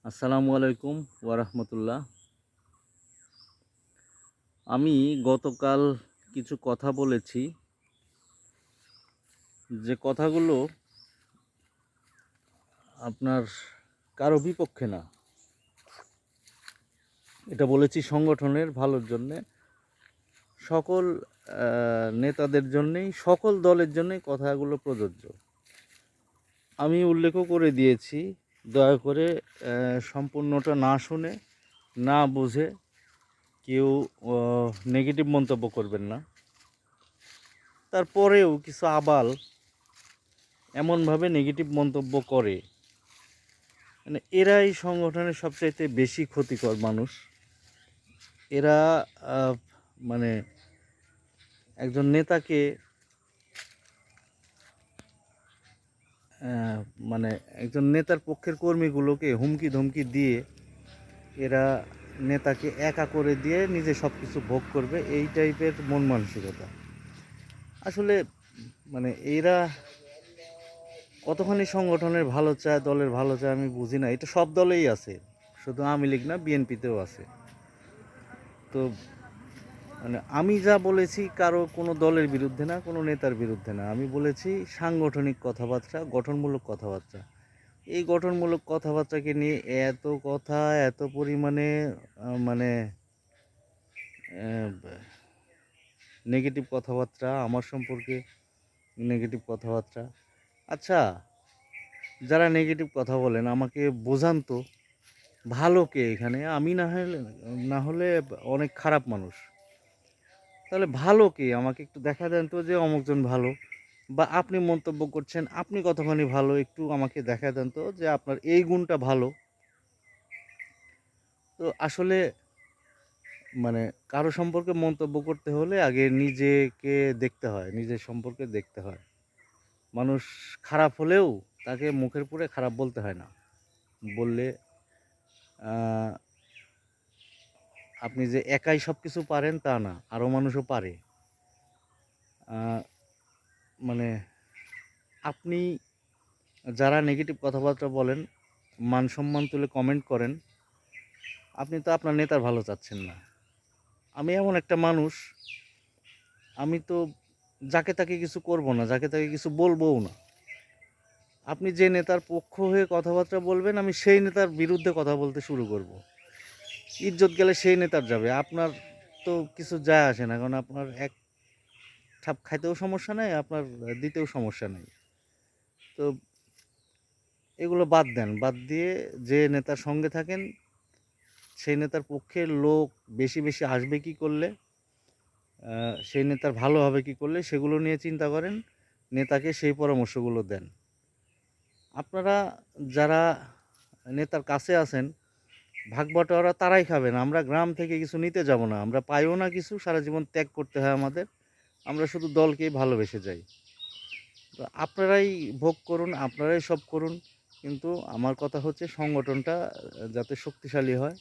আসসালামু আলাইকুম ওয়ারাহমতুল্লাহ। আমি গতকাল কিছু কথা বলেছি, যে কথাগুলো আপনার কারো বিপক্ষে না। এটা বলেছি সংগঠনের ভালোর জন্যে, সকল নেতাদের জন্যেই, সকল দলের জন্যেই কথাগুলো প্রযোজ্য। আমি উল্লেখও করে দিয়েছি, দয়া করে সম্পূর্ণটা না শুনে, না বুঝে কেউ নেগেটিভ মন্তব্য করবেন না। তারপরেও কিছু আবাল এমনভাবে নেগেটিভ মন্তব্য করে, মানে এরাই সংগঠনের সবচাইতে বেশি ক্ষতিকর মানুষ। এরা মানে একজন নেতাকে মানে একজন নেতার পক্ষের কর্মীগুলোকে হুমকি ধমকি দিয়ে এরা নেতাকে একা করে দিয়ে নিজে সব কিছু ভোগ করবে, এই টাইপের মন মানসিকতা। আসলে মানে এরা কতখানি সংগঠনের ভালো চায়, দলের ভালো চায় আমি বুঝি না। এটা সব দলেই আছে, শুধু আওয়ামী লীগ না, বিএনপিতেও আছে। তো মানে আমি যা বলেছি কারো কোনো দলের বিরুদ্ধে না, কোনো নেতার বিরুদ্ধে না। আমি বলেছি সাংগঠনিক কথাবার্তা, গঠনমূলক কথাবার্তা। এই গঠনমূলক কথাবার্তাকে নিয়ে এত কথা, এত পরিমাণে মানে নেগেটিভ কথাবার্তা, আমার সম্পর্কে নেগেটিভ কথাবার্তা। আচ্ছা, যারা নেগেটিভ কথা বলেন আমাকে বোঝান তো ভালো কে এখানে? আমি না হলে অনেক খারাপ মানুষ। তাহলে ভালো কে? আমাকে একটু দেখা দেন তো যে অমুকজন ভালো, বা আপনি মন্তব্য করছেন আপনি কতখানি ভালো, একটু আমাকে দেখা দেন তো যে আপনার এই গুণটা ভালো। তো আসলে মানে কারো সম্পর্কে মন্তব্য করতে হলে আগে নিজেকে দেখতে হয়, নিজের সম্পর্কে দেখতে হয়। মানুষ খারাপ হলেও তাকে মুখের পুরে খারাপ বলতে হয় না। বললে আপনি যে একাই সব কিছু পারেন তা না, আরও মানুষও পারে। মানে আপনি যারা নেগেটিভ কথাবার্তা বলেন, মান সম্মান তুলে কমেন্ট করেন, আপনি তো আপনার নেতার ভালো চাচ্ছেন না। আমি এমন একটা মানুষ, আমি তো যাকে তাকে কিছু করব না, যাকে তাকে কিছু বলবোও না। আপনি যে নেতার পক্ষ হয়ে কথাবার্তা বলবেন, আমি সেই নেতার বিরুদ্ধে কথা বলতে শুরু করব। ইজ্জত গেলে সেই নেতার যাবে, আপনার তো কিছু যায় আসে না, কারণ আপনার এক ছাপ খাইতেও সমস্যা নেই, আপনার দিতেও সমস্যা নেই। তো এগুলো বাদ দেন, বাদ দিয়ে যে নেতার সঙ্গে থাকেন সেই নেতার পক্ষের লোক বেশি বেশি আসবে কি করলে, সেই নেতার ভালো হবে কি করলে, সেগুলো নিয়ে চিন্তা করেন, নেতাকে সেই পরামর্শগুলো দেন। আপনারা যারা নেতার কাছে আছেন, ভাগ বাটোয়ারা তারাই খাবেন। আমরা গ্রাম থেকে কিছু নিতে যাব না, আমরা পাইও না কিছু, সারা জীবন ত্যাগ করতে হয় আমাদের। আমরা শুধু দলকেই ভালোবেসে যাই। তো আপনারাই ভোগ করুন, আপনারাই সব করুন, কিন্তু আমার কথা হচ্ছে সংগঠনটা যাতে শক্তিশালী হয়,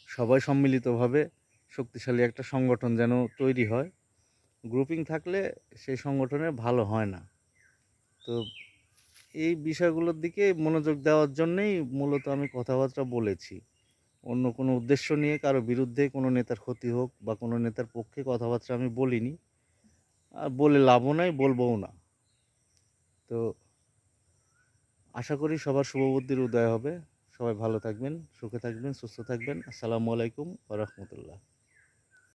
সবাই সম্মিলিতভাবে শক্তিশালী একটা সংগঠন যেন তৈরি হয়। গ্রুপিং থাকলে সেই সংগঠনে ভালো হয় না। তো এই বিষয়গুলোর দিকে মনোযোগ দেওয়ার জন্যেই মূলত আমি কথাবার্তা বলেছি। অন্য কোনো উদ্দেশ্য নিয়ে কারো বিরুদ্ধে কোনো নেতার ক্ষতি হোক বা কোনো নেতার পক্ষে কথাবার্তা আমি বলিনি, আর বলে লাভও নাই, বলবোও না। তো আশা করি সবার শুভবুদ্ধির উদয় হবে। সবাই ভালো থাকবেন, সুখে থাকবেন, সুস্থ থাকবেন। আসসালামু আলাইকুম ওয়া রাহমাতুল্লাহ।